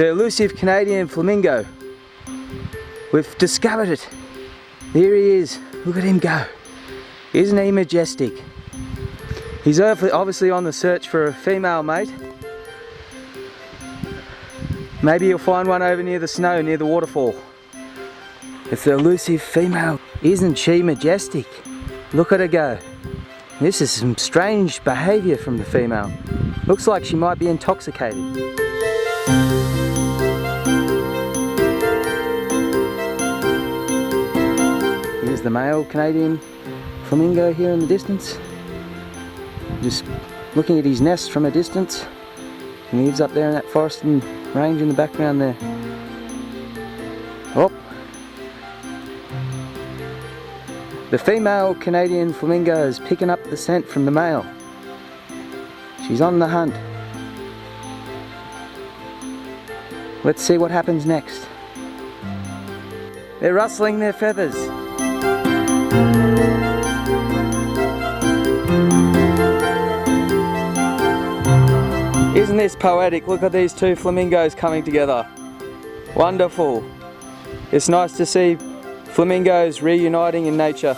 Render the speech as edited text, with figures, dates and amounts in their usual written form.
The elusive Canadian flamingo. We've discovered it. There he is. Look at him go. Isn't he majestic? He's obviously on the search for a female mate. Maybe he'll find one over near the snow, near the waterfall. It's the elusive female. Isn't she majestic? Look at her go. This is some strange behaviour from the female. Looks like she might be intoxicated. Here's the male Canadian flamingo here in the distance. Just looking at his nest from a distance. He lives up there in that forest and range in the background there. Oh. The female Canadian flamingo is picking up the scent from the male. She's on the hunt. Let's see what happens next. They're rustling their feathers. Isn't this poetic? Look at these two flamingos coming together. Wonderful. It's nice to see flamingos reuniting in nature.